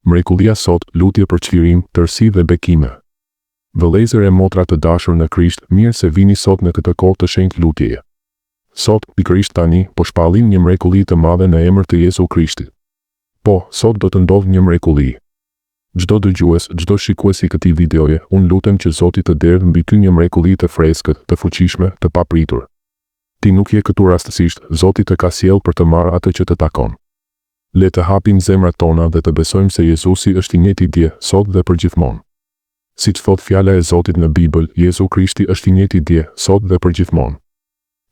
Mrekullia sot, lutje për çlirim, tërësi dhe bekime. Vëllezër e motra të dashur në Krisht, mirë se vini sot në këtë kohë të shenjtë lutjeje. Sot, pikërisht tani, po shpallim një mrekulli të madhe në emër të Jezu Krishtit. Po, sot do të ndodhë një mrekulli. Çdo dëgjues, çdo shikues i këtij videoje, unë lutem që Zoti të derdhë mbi ty një mrekulli të freskët, të fuqishme, të papritur. Ti nuk je këtu rastësisht, Zoti të ka sjellë për të marrë atë që të takon. Le të hapim zemrat tona dhe të besojmë se Jezusi është i njëjti dje, sot dhe përgjithmonë. Siç thot fjala e Zotit në Bibël, Jezu Krishti është i njëjti dje, sot dhe përgjithmonë.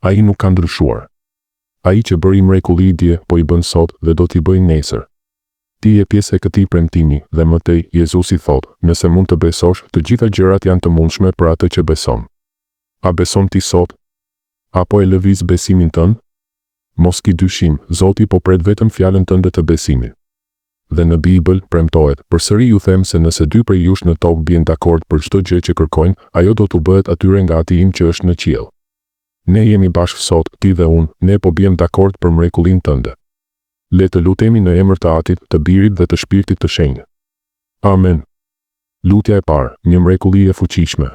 Ai nuk ka ndryshuar. Ai që bëri mrekulli dje, po i bën sot dhe do t'i bëjë nesër. Ti je pjesë e këtij premtimi dhe mëtej Jezusi thot, nëse mund të besosh, të gjitha gjërat janë të mundshme për atë që beson. A beson ti sot? Apo e lëviz besimin tënd? Mos ki dyshim, Zoti po pret vetëm fjalën tënde të besimit. Dhe në Bibël premtohet, përsëri ju them se nëse dy prej jush në tokë bien dakord për çdo gjë që kërkojnë, ajo do t'u bëhet atyre nga Ati im që është në qiell. Ne jemi bashkë sot, ti dhe unë, ne po biem dakord për mrekullinë tënde. Le të lutemi në emër të Atit, të Birit dhe të Shpirtit të Shenjtë. Amen. Lutja e parë, një mrekulli e fuqishme.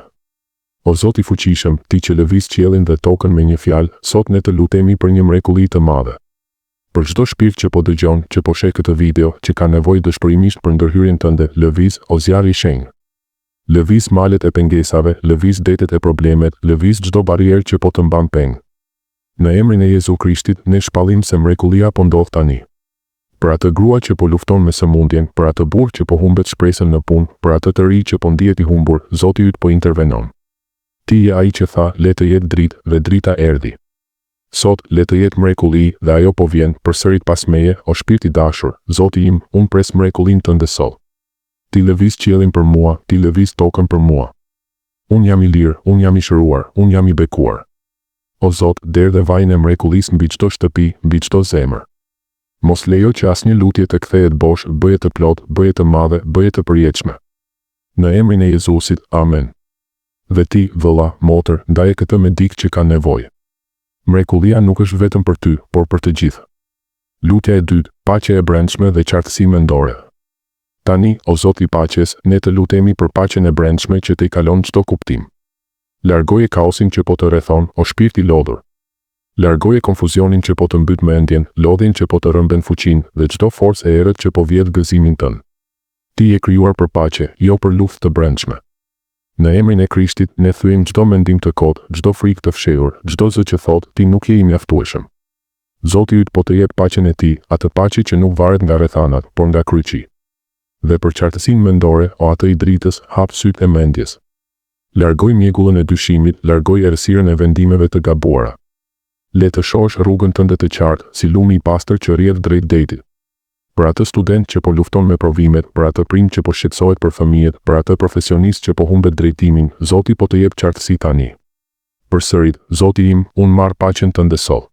O Zoti i fuqishëm, ti që lëviz qiellin dhe tokën me një fjalë, sot ne të lutemi për një mrekulli të madhe. Për çdo shpirt që po dëgjon, që po sheh këtë video, që ka nevojë dëshpërimisht për ndërhyrjen tënde, lëviz o zjarr i shenjtë. Lëviz malet e pengesave, lëviz detet e problemet, lëviz çdo barrierë që po të mban peng. Në emrin e Jezu Krishtit, ne shpallim se mrekullia po ndodh tani. Për atë grua që po lufton me sëmundjen, për atë burr që po humbet shpresën në punë, për atë të ri që po ndihet i humbur, Zoti yt po intervenon. Ti je ai që tha, le të jetë dritë, dhe drita erdhi. Sot, le të jetë mrekulli, dhe ajo po vjen, përsërit pas meje, o shpirt i dashur, Zoti im, unë pres mrekullinë tënde sot. Ti lëviz qiellin për mua, ti lëviz tokën për mua. Unë jam i lirë, unë jam i shëruar, unë jam i bekuar. O Zot, derdhe vajin e mrekullisë mbi çdo shtëpi, mbi çdo zemër. Mos lejo që asnjë lutje të kthehet bosh, bëje të plot, bëje të madhe, bëje të përjetshme. Në emrin e Jezusit, amen. Dhe ti, vëlla, motër, ndaje këtë me dikë që ka nevojë. Mrekullia nuk është vetëm për ty, por për të gjithë. Lutja e dytë, paqe e brendshme dhe qartësi mendore. Tani, o Zoti i paqes, ne të lutemi për paqen e brendshme që të i kalon çdo kuptim. Largoje kaosin që po të rrethon, o shpirt i lodhur. Largoje konfuzionin që po të mbyt mendjen, lodhin që po të rrëmben fuqinë dhe çdo forcë e errët që po vjedh gëzimin tënd. Ti je krijuar për paqe, jo për luftë të brendshme. Në emrin e Krishtit, ne thyejmë çdo mendim të kotë, çdo frikë të fshehur, çdo zë që thotë ti nuk je i mjaftueshëm. Zoti yt po të jep paqen e tij, atë paqe që nuk varet nga rrethanat, por nga kryqi. Dhe për qartësinë mendore, o atë i dritës, hap sytë e mendjes. Largoj mjegullën e dyshimit, largoj errësirën e vendimeve të gabuara. Le të shohësh rrugën tënde të qartë, si lumi i pastër që rrjedh drejt detit. Për atë student që po lufton me provimet, për atë prind që po shqetësohet për fëmijët, për atë profesionist që po humbet drejtimin, Zoti po të jep qartësi tani. Përsërit, Zoti im, unë marr paqen tënde sot.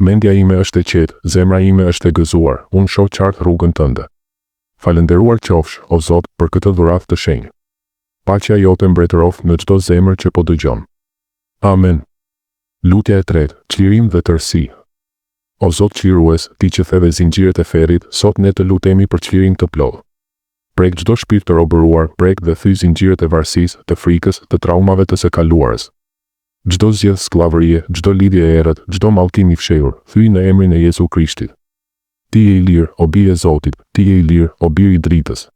Mendja ime është e qetë, zemra ime është e gëzuar, unë shoh qartë rrugën tënde. Falënderuar qofsh, o Zot, për këtë dhuratë të shenjtë. Paqja jote mbretërof në çdo zemër që po dëgjon. Amen. Lutja e tretë, çlirim dhe tërësi. O Zot çlirues, ti që theve zinxhiret e ferrit, sot ne të lutemi për çlirim të plotë. Prek çdo shpirt të robëruar, prek dhe thyj zinxhiret e varësisë, të frikës, të traumave të së kaluarës. Çdo zgjedhje skllavërie, çdo lidhje e errët, çdo mallkim i fshehur, thyj në emrin e Jezu Krishtit. Ti je i lirë, o bie e Zotit, ti je i lirë, o bir i dritës.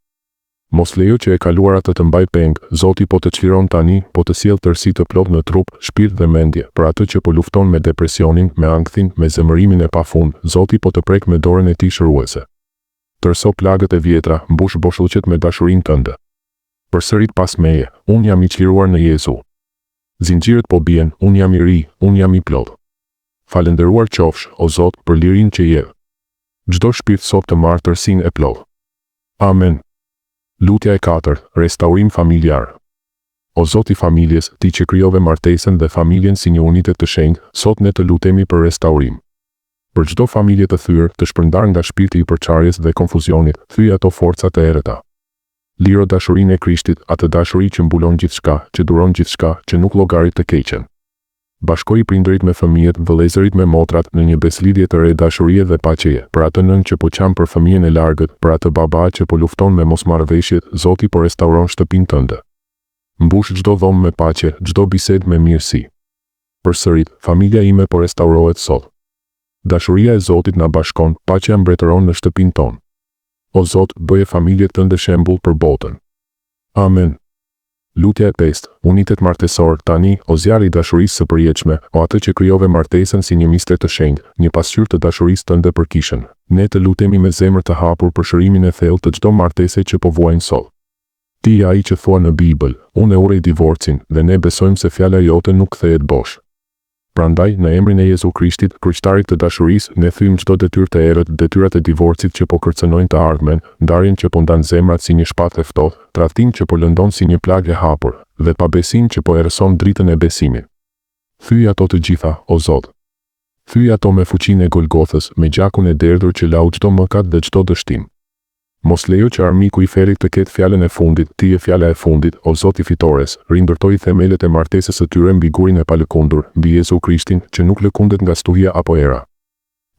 Mos lejo që e kaluara të mbaj peng, Zoti po të çliron tani, po të sjell tërësi të plotë në trup, shpirt dhe mendje, për atë që po lufton me depresionin, me ankthin, me zemërimin e pafund, Zoti po të prek me dorën e tij shëruese. Tërso plagët e vjetra, mbush boshllëqet me dashurinë tënde. Përsërit pas meje, unë jam i çliruar në Jezu. Zinxhiret po bien, unë jam i ri, unë jam i plot. Falënderuar qofsh, o Zot, për lirinë që jep. Çdo shpirt sot të marrë tërësinë e plotë. Amen. Lutja e katërt, restaurim familjar. O Zoti i familjes, ti që krijove martesën dhe familjen si një unitet të shenjtë, sot ne të lutemi për restaurim. Për çdo familje të thyrë, të shpërndar nga shpirti i përçarjes dhe konfuzionit, thyj ato forcat e errëta. Liro dashurinë e Krishtit, atë dashuri që mbulon gjithçka, që duron gjithçka, që nuk llogarit të keqen. Bashkoi prindërit me fëmijët, vëllezërit me motrat në një beslidhje të re dashurie dhe paqeje. Për atë nën që po qan për fëmijën e largët, për atë baba që po lufton me mosmarrëveshjet, Zoti po restauron shtëpinë tënde. Mbush çdo dhomë me paqe, çdo bisedë me mirësi. Përsërit, familja ime po restaurohet sot. Dashuria e Zotit na bashkon, paqja mbretëron në shtëpinë tonë. O Zot, bëje familjet tënde shembull për botën. Amen. Lutja e 5. Unitet martesor. Tani, o zjarri i dashurisë së përjetshme, o atë që krijove martesën si një mister të shenjtë, një pasqyrë të dashurisë tënde për kishën. Ne të lutemi me zemër të hapur për shërimin e thellë të çdo martese që po vuajnë sot. Ti je ai që thua në Bibël, unë e urrej divorcin, dhe ne besojmë se fjala jote nuk kthehet bosh. Prandaj, në emrin e Jezu Krishtit, kryqëtarit të dashurisë, ne thyjmë çdo detyrë të errët, detyrat e divorcit që po kërcënojnë të ardhmen, ndarjen që po ndan zemrat si një shpatë e ftohtë, tradhtin që po lëndon si një plagë e hapur, dhe pabesin që po erëson dritën e besimit. Thyj ato të gjitha, o Zot. Thyj ato me fuqinë e Golgothës, me gjakun e derdhur që lau çdo mëkat dhe çdo dështim. Mos lejo që armiku i ferit të ketë fjalën e fundit, ti je fjala e fundit, o Zoti fitores, rindërtoi themelet e martesës së tyre mbi gurin e palëkundur, mbi Jezu Krishtin, që nuk lëkundet nga stuhia apo era.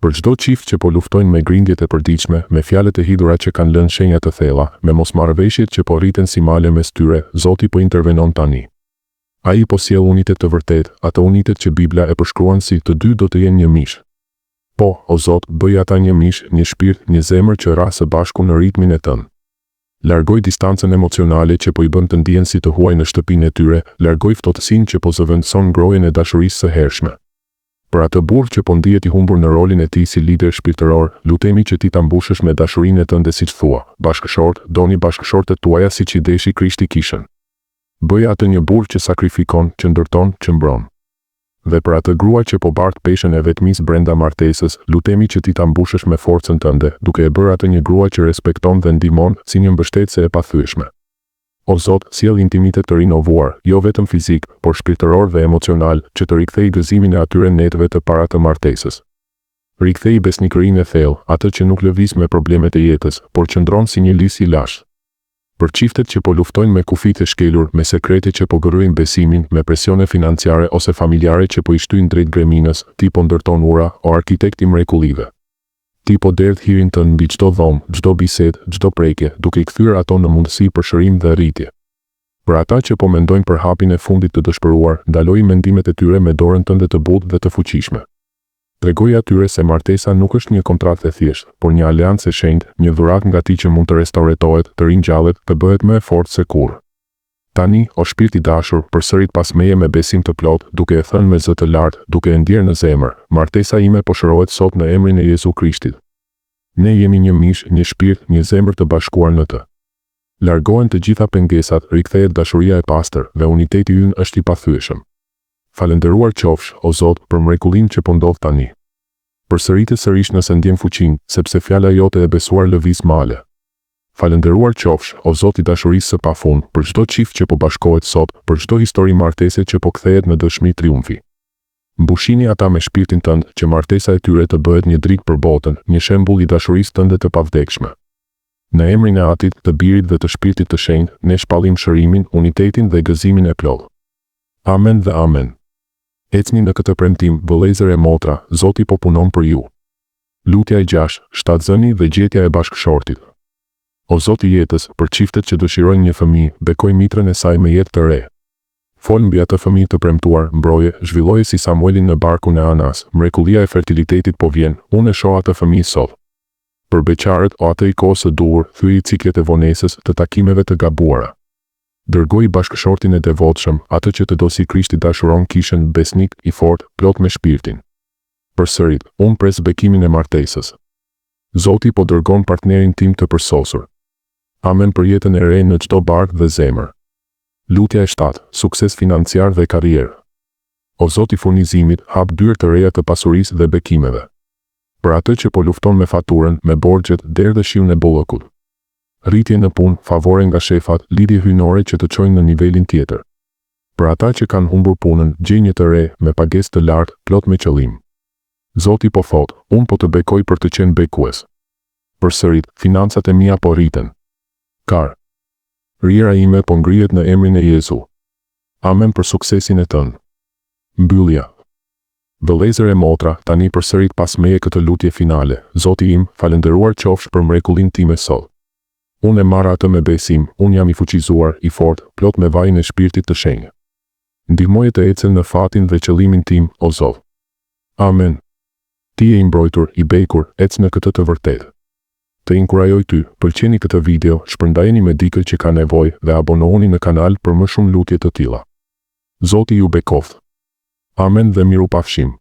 Për çdo çift që po luftojnë me grindjet e përditshme, me fjalët e hidhura që kanë lënë shenja të thella, me mosmarrëveshjet që po rriten si male mes tyre, Zoti po intervenon tani. Ai po sjell unitet të vërtet, atë unitet që Bibla e përshkruan si të dy do të jenë një mish. Po, o Zot, bëj ata një mish, një shpirt, një zemër që rra së bashku në ritmin e tënd. Largoj distancën emocionale që po i bën të ndihen si të huaj në shtëpinë e tyre, largoj ftohtësinë që po zëvendëson ngrohjen e dashurisë së hershme. Për atë burr që po ndihet i humbur në rolin e tij si lider shpirtëror, lutemi që ti ta mbushësh me dashurinë e tënde siç thua, bashkëshort, doni bashkëshortet tuaja siç i deshi Krishti kishën. Bëj atë një burr që sakrifikon, që ndërton, që mbron. Dhe për atë grua që po bart peshën e vetmis brenda martesës, lutemi që ti ta mbushësh me forcën tënde, duke e bërë atë një grua që respekton dhe ndihmon si një mbështetëse e pathyeshme. O Zot, sjell intimitet të rinovuar, jo vetëm fizik, por shpirtëror dhe emocional, që të rikthejë gëzimin e atyre netëve të para të martesës. Rikthejë besnikërinë e thellë, atë që nuk lëviz me problemet e jetës, por qëndron si një lis i lashtë. Për çiftet që po luftojnë me kufit e shkelur, me sekrete që po gërrojnë besimin, me presione financiare ose familjare që po i shtyjnë drejt greminës, ti po ndërton ura, o arkitekt i mrekullive. Ti po derdh hirin tënd mbi çdo dhomë, çdo bisedë, çdo prekje, duke i kthyer ato në mundësi për shërim dhe rritje. Për ata që po mendojnë për hapin e fundit të dëshpëruar, ndaloj mendimet e tyre me dorën tënde të butë dhe të fuqishme. Tregoj atyre se martesa nuk është një kontratë e thjeshtë, por një aleancë e shenjtë, një dhuratë nga ti që mund të restauretohet, të ringjallet, të bëhet më e fortë se kurrë. Tani, o shpirt i dashur, përsërit pas meje me besim të plotë, duke e thënë me zë të lartë, duke e ndjerë në zemër, martesa ime po shërohet sot në emrin e Jezu Krishtit. Ne jemi një mish, një shpirt, një zemër të bashkuar në të. Largohen të gjitha pengesat, rikthehet dashuria e pastër dhe uniteti ynë është i pathyeshëm. Falendëruar qofsh, o Zot, për mrekullinë që po ndodh tani. Përsëritë sërish nëse ndjen fuqinë, sepse fjala jote e besuar lëviz male. Falendëruar qofsh, o Zot i dashurisë së pafund, për çdo çift që po bashkohet sot, për çdo histori martese që po kthehet në dëshmi triumfi. Mbushini ata me shpirtin tënd, që martesa e tyre të bëhet një dritë për botën, një shembull i dashurisë tënde të pavdekshme. Në emrin e Atit, të Birit dhe të Shpirtit të Shenjtë, ne shpallim shërimin, unitetin dhe gëzimin e plotë. Amen dhe amen. Ecni në këtë premtim, vëllezër e motra, Zoti po punon për ju. Lutja e 6, shtatzëni dhe gjetja e bashkëshortit. O Zoti i jetës, për çiftet që dëshirojnë një fëmijë, bekoj mitrën e saj me jetë të re. Fol mbi atë fëmijë të premtuar, mbroje, zhvilloje si Samuelin në barkun e Anas, mrekullia e fertilitetit po vjen, unë e shoh atë fëmijë sot. Për beqarët, o atë i kohës së duhur, thyej ciklet e vonesës, të takimeve të gabuara. Dërgoj bashkëshortin e devotshëm, atë që të do si Krishti dashuron kishën, besnik, i fortë, plot me shpirtin. Përsërit, unë pres bekimin e martesës. Zoti po dërgon partnerin tim të përsosur. Amen për jetën e re në çdo bark dhe zemër. Lutja e 7, sukses financiar dhe karrierë. O Zoti i furnizimit, hap dyert të reja të pasurisë dhe bekimeve. Për atë që po lufton me faturën, me borxhet, derdhë shiun e bollëkut. Rritje në punë, favore nga shefat, lidhje hyjnore që të çojnë në nivelin tjetër. Për ata që kanë humbur punën, gjenje të re, me pagesë të lartë, plot me qëllim. Zoti po thotë, unë po të bekoj për të qenë bekues. Përsërit, financat e mia po rriten. Rriera ime po ngrihet në emrin e Jezu. Amen për suksesin e tënd. Mbyllja. Vëllezër e motra, tani përsërit pas meje këtë lutje finale. Zoti im, falendëruar qofsh për mrekullin time sot. Unë e marra atë me besim, unë jam i fuqizuar, i fort, plot me vajin e shpirtit të shenjtë. Ndihmoje të ecel në fatin dhe qëllimin tim, o Zot. Amen. Ti je i mbrojtur, i bekur, ec në këtë të vërtetë. Të inkurajoj ty, pëlqeni këtë video, shpërndajeni me dikë që ka nevojë dhe abonohuni në kanal për më shumë lutje të tilla. Zoti ju bekoft. Amen dhe miru pafshim.